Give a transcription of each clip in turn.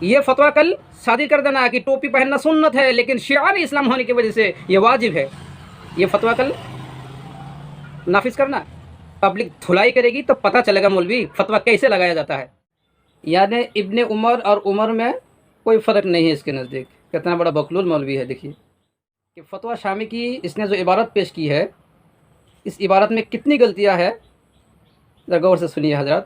یہ فتویٰ کل صادر کر دینا کہ ٹوپی پہننا سنت ہے لیکن شعار اسلام ہونے کی وجہ سے یہ واجب ہے، یہ فتویٰ کل نافذ کرنا، پبلک دھلائی کرے گی تو پتہ چلے گا مولوی فتویٰ کیسے لگایا جاتا ہے۔ یعنی ابن عمر اور عمر میں کوئی فرق نہیں ہے اس کے نزدیک۔ کتنا بڑا بخلول مولوی ہے، دیکھیے کہ فتویٰ شامی کی اس نے جو عبارت پیش کی ہے، اس عبارت میں کتنی غلطیاں ہیں، ذرا غور سے سنیے حضرات۔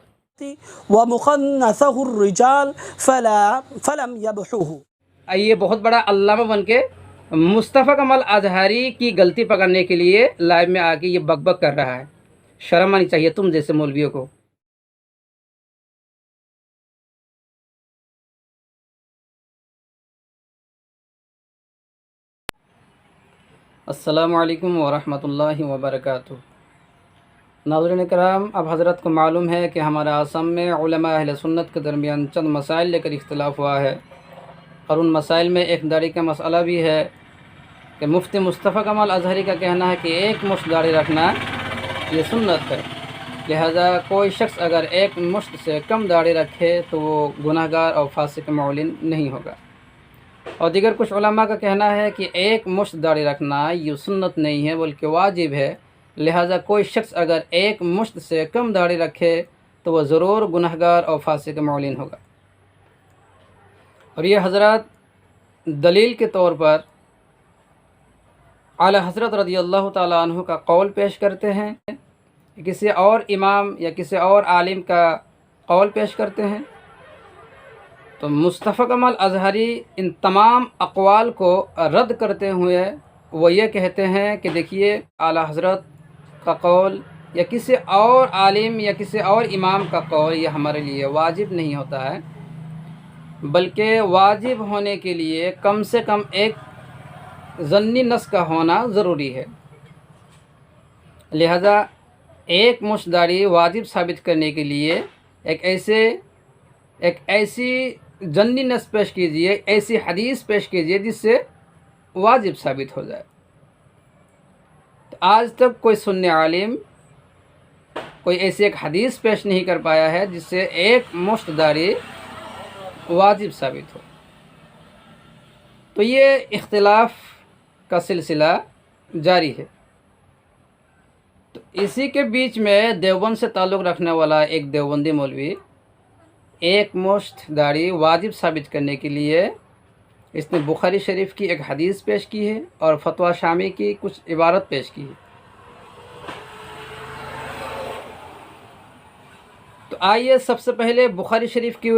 وَمُخَنَّثَهُ الرِّجَالِ فَلَمْ يَبْحُوهُ، یہ بہت بڑا علامہ بن کے مصطفیٰ کمال اظہری کی غلطی پکڑنے کے لیے لائیو میں آ کے یہ بک بک کر رہا ہے۔ شرم آنی چاہیے تم جیسے مولویوں کو۔ السلام علیکم ورحمۃ اللہ وبرکاتہ۔ ناظرین کرام، اب حضرت کو معلوم ہے کہ ہمارے آسام میں علماء اہل سنت کے درمیان چند مسائل لے کر اختلاف ہوا ہے، اور ان مسائل میں ایک داڑھی کا مسئلہ بھی ہے کہ مفتی مصطفیٰ کمال اظہری کا کہنا ہے کہ ایک مشت داڑھی رکھنا یہ سنت ہے، لہذا کوئی شخص اگر ایک مشت سے کم داڑھی رکھے تو وہ گناہ گار اور فاسق معلن نہیں ہوگا۔ اور دیگر کچھ علماء کا کہنا ہے کہ ایک مشت داڑھی رکھنا یہ سنت نہیں ہے بلکہ واجب ہے، لہذا کوئی شخص اگر ایک مشت سے کم داڑھی رکھے تو وہ ضرور گناہ گار اور فاسق معلن ہوگا۔ اور یہ حضرات دلیل کے طور پر اعلی حضرت رضی اللہ تعالیٰ عنہ کا قول پیش کرتے ہیں، کسی اور امام یا کسی اور عالم کا قول پیش کرتے ہیں، تو مصطفیٰ کمال اظہری ان تمام اقوال کو رد کرتے ہوئے وہ یہ کہتے ہیں کہ دیکھیے اعلی حضرت کا قول یا کسی اور عالم یا کسی اور امام کا قول یہ ہمارے لیے واجب نہیں ہوتا ہے، بلکہ واجب ہونے کے لیے کم سے کم ایک ظنی نص کا ہونا ضروری ہے۔ لہذا ایک مشت داڑھی واجب ثابت کرنے کے لیے ایک ایسی ظنی نص پیش کیجئے، ایسی حدیث پیش کیجئے جس سے واجب ثابت ہو جائے۔ تو آج تک کوئی سنی عالم کوئی ایسی ایک حدیث پیش نہیں کر پایا ہے جس سے ایک مشت داڑھی واجب ثابت ہو۔ تو یہ اختلاف کا سلسلہ جاری ہے۔ تو اسی کے بیچ میں دیوبند سے تعلق رکھنے والا ایک دیوبندی مولوی ایک مشت داڑھی واجب ثابت کرنے کے لیے اس نے بخاری شریف کی ایک حدیث پیش کی ہے اور فتویٰ شامی کی کچھ عبارت پیش کی ہے۔ تو آئیے سب سے پہلے بخاری شریف کی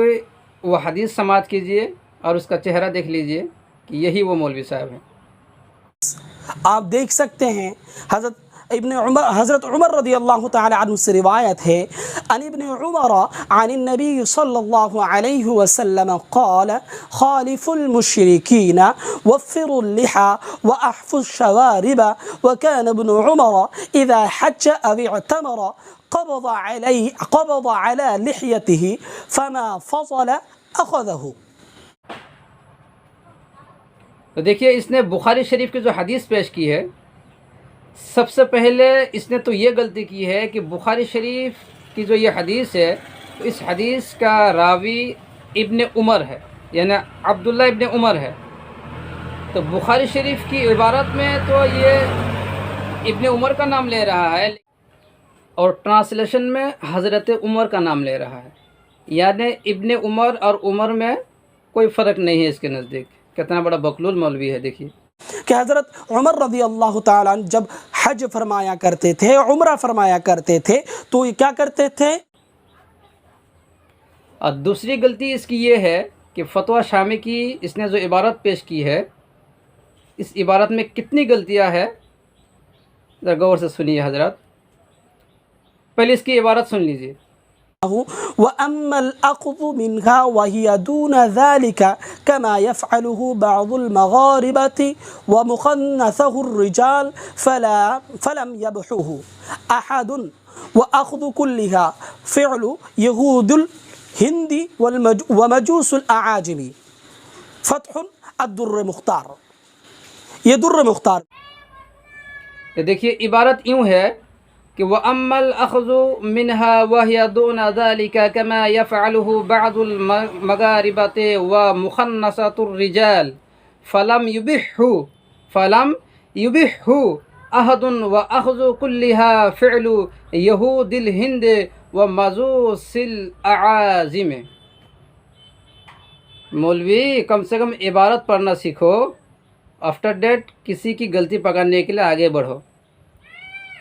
وہ حدیث سماعت کیجئے اور اس کا چہرہ دیکھ لیجئے کہ یہی وہ مولوی صاحب ہیں۔ آپ دیکھ سکتے ہیں حضرت عمر رضی اللہ تعالی عنہ سے روایت ہے، عن ابن عمر عن النبی صلی اللہ علیہ وسلم قال خالف المشرکین وفر اللحى واحفظ الشوارب وكان ابن عمر اذا حج او اعتمر قبض على لحيته فما فصل اخذه۔ تو دیکھیے اس نے بخاری شریف کی جو حدیث پیش کی ہے، سب سے پہلے اس نے تو یہ غلطی کی ہے کہ بخاری شریف کی جو یہ حدیث ہے، تو اس حدیث کا راوی ابن عمر ہے، یعنی عبداللہ ابن عمر ہے۔ تو بخاری شریف کی عبارت میں تو یہ ابن عمر کا نام لے رہا ہے اور ٹرانسلیشن میں حضرت عمر کا نام لے رہا ہے، یعنی ابن عمر اور عمر میں کوئی فرق نہیں ہے اس کے نزدیک۔ کتنا بڑا بخلول مولوی ہے، دیکھیے کہ حضرت عمر رضی اللہ تعالیٰ عنہ جب حج فرمایا کرتے تھے، عمرہ فرمایا کرتے تھے، تو یہ کیا کرتے تھے؟ اور دوسری غلطی اس کی یہ ہے کہ فتویٰ شامی کی اس نے جو عبارت پیش کی ہے، اس عبارت میں کتنی غلطیاں ہیں، ذرا غور سے سنیے حضرات۔ پہلے اس کی عبارت سن لیجیے۔ وَأَمَّا الْأَخْذُ مِنْهَا وَهِيَ دُونَ ذَلِكَ كَمَا يَفْعَلُهُ بَعْضُ الْمَغَارِبَةِ وَمُخَنَّثَهُ الرِّجَالِ فَلَمْ يَبْحُوهُ أَحَدٌ وَأَخْذُ كُلِّهَا فِعْلُ يَهُودِ الْهِنْدِ وَمَجُوسُ الْأَعَاجِمِ۔ فتح الدر مختار، یہ در مختار۔ دیکھیے عبارت یوں ہے کہ وَأَمَّا الْأَخْذُ مِنْهَا وَهِيَ دُونَ ذَلِكَ كَمَا يَفْعَلُهُ بَعْضُ الْمَغَارِبَةِ وَمُخَنَّثَةُ الرِّجَالِ فَلَمْ يُبِحْهُ أَحَدٌ وَأَخْذُ كُلِّهَا فِعْلُ يَهُودِ الْهِنْدِ وَمَجُوسِ الْأَعَاجِمِ۔ مولوی کم سے کم عبارت پڑھنا سیکھو، آفٹر ڈیٹ کسی کی غلطی پکڑنے کے لیے آگے بڑھو۔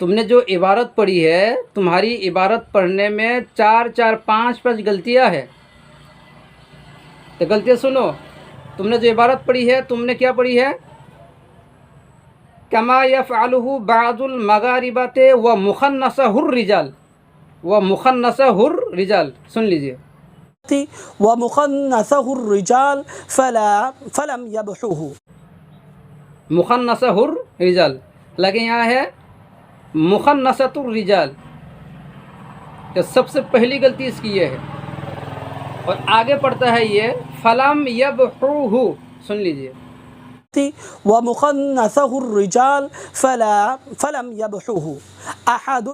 تم نے جو عبارت پڑھی ہے، تمہاری عبارت پڑھنے میں 5 غلطیاں ہیں۔ تو غلطیاں سنو، تم نے جو عبارت پڑھی ہے، تم نے کیا پڑھی ہے؟ کما یفعلہ بعض المغاربۃ ومخنثہ الرجال، سن لیجئے۔ ومخنثه الرجال فلم يبحوه، مخنثہ الرجال، لیکن یہاں ہے مخنثۃ الرجال، کہ سب سے پہلی غلطی اس کی یہ ہے۔ اور آگے پڑھتا ہے یہ فلم یبحوہ، سن لیجئے۔ ومخنثه الرجال فلم يبحوه أحد،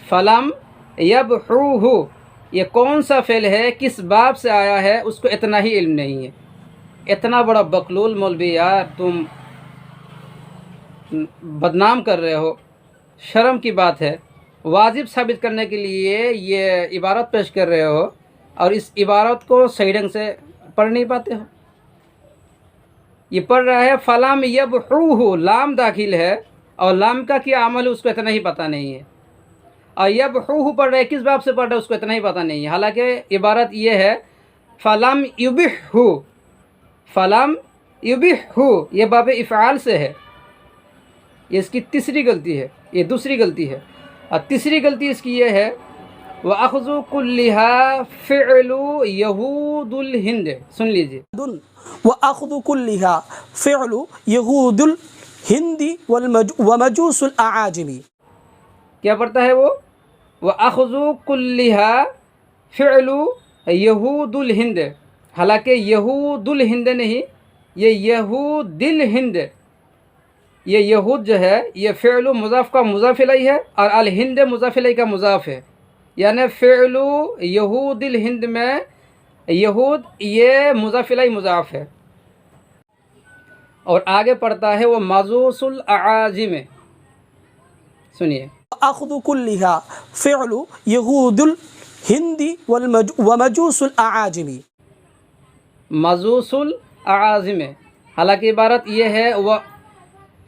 فلم یبحوہ، یہ کون سا فعل ہے، کس باب سے آیا ہے، اس کو اتنا ہی علم نہیں ہے۔ اتنا بڑا بقلول مولوی یار، تم بدنام کر رہے ہو، شرم کی بات ہے۔ واجب ثابت کرنے کے لیے یہ عبارت پیش کر رہے ہو اور اس عبارت کو صحیح ڈھنگ سے پڑھ نہیں پاتے ہو۔ یہ پڑھ رہا ہے فلم یبحوہ، لام داخل ہے اور لام کا کیا عمل ہے اس کو اتنا ہی پتہ نہیں ہے، اور یبحوہ پڑھ رہے کس باب سے پڑھ رہے اس کو اتنا ہی پتہ نہیں ہے۔ حالانکہ عبارت یہ ہے فلم یبحہ، فلم یبحہ، یہ باب افعال سے ہے۔ یہ اس کی تیسری غلطی ہے، یہ دوسری غلطی ہے۔ اور تیسری غلطی اس کی یہ ہے وَأَخْذُ كُلِّهَا فِعْلُ يَهُودُ الْهِنْدِ، سن لیجئے۔ وأخذ كلها فعل يهود الهند ومجوس الأعاجم، کیا پڑھتا ہے وہ؟ وَأَخْذُ كُلِّهَا فِعْلُ يَهُودُ الْهِنْدِ، حالانکہ یہود الہند نہیں، یہ یہود الہند، یہ یہود جو ہے یہ فعل مضاف کا مضاف الیہ ہے اور الہند مضاف الیہ کا مضاف ہے، یعنی فعل یہود الہند میں یہود یہ مضاف الیہ مضاف ہے۔ اور آگے پڑھتا ہے وہ مجوس الاعاجم، سنیے۔ أخذ كلها فعل يهود الهند ومجوس الأعاجم، مجوس الاعاجم، حالانکہ عبارت یہ ہے وہ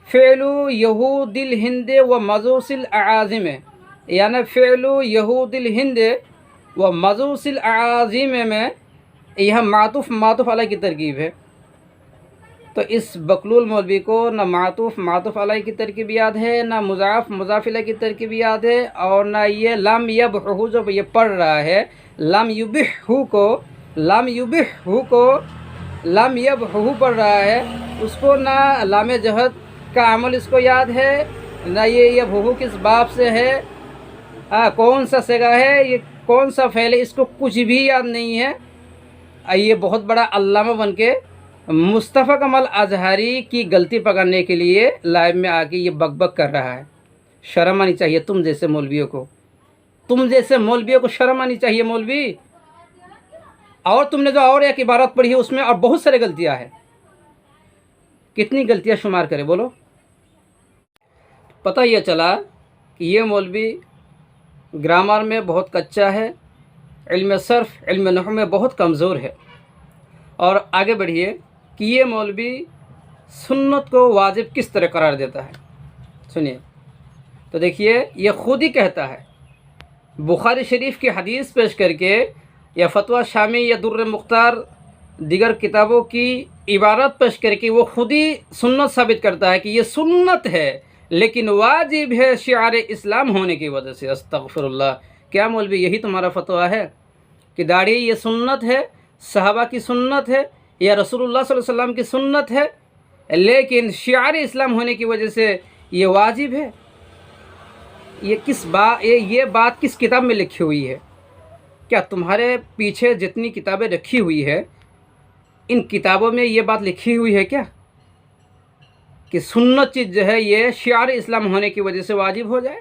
فعل یہود الہند و مجوس الاعاجم، یعنی فعل یہود الہند و مجوس الاعاجم میں یہاں معطوف علیہ کی ترکیب ہے۔ تو اس بقلول مولوی کو نہ معطوف علیہ کی ترکیب یاد ہے، نہ مضاف علیہ کی ترکیب یاد ہے، اور نہ یہ لم یبحہ جو یہ پڑھ رہا ہے، لم یبحہ کو لم یبحہ پڑھ رہا ہے، اس کو نہ لام جہد کا عمل اس کو یاد ہے، نہ یہ یبحہ کس باب سے ہے، کون سا صیغہ ہے، یہ کون سا فعل ہے، اس کو کچھ بھی یاد نہیں ہے۔ یہ بہت بڑا علامہ بن کے مصطفیٰ کمال اظہری کی غلطی پکڑنے کے لیے لائیو میں آ کے یہ بک بک کر رہا ہے۔ شرم آنی چاہیے تم جیسے مولویوں کو شرم آنی چاہیے مولوی۔ اور تم نے جو اور ایک عبارت پڑھی ہے اس میں اور بہت سارے غلطیاں ہیں، کتنی غلطیاں شمار کرے بولو۔ پتہ یہ چلا کہ یہ مولوی گرامر میں بہت کچا ہے، علم صرف علم نحو میں بہت کمزور ہے۔ اور آگے بڑھیے کہ یہ مولوی سنت کو واجب کس طرح قرار دیتا ہے، سنیے۔ تو دیکھیے یہ خود ہی کہتا ہے، بخاری شریف کی حدیث پیش کر کے یا فتویٰ شامی یا در مختار دیگر کتابوں کی عبارت پیش کر کے وہ خود ہی سنت ثابت کرتا ہے کہ یہ سنت ہے لیکن واجب ہے شعار اسلام ہونے کی وجہ سے۔ استغفر اللہ، کیا مولوی یہی تمہارا فتویٰ ہے کہ داڑھی یہ سنت ہے، صحابہ کی سنت ہے یا رسول اللہ صلی اللہ علیہ وسلم کی سنت ہے لیکن شعار اسلام ہونے کی وجہ سے یہ واجب ہے؟ یہ بات کس کتاب میں لکھی ہوئی ہے؟ کیا تمہارے پیچھے جتنی کتابیں رکھی ہوئی ہے ان کتابوں میں یہ بات لکھی ہوئی ہے کیا کہ سنت چیز جو ہے یہ شعار اسلام ہونے کی وجہ سے واجب ہو جائے؟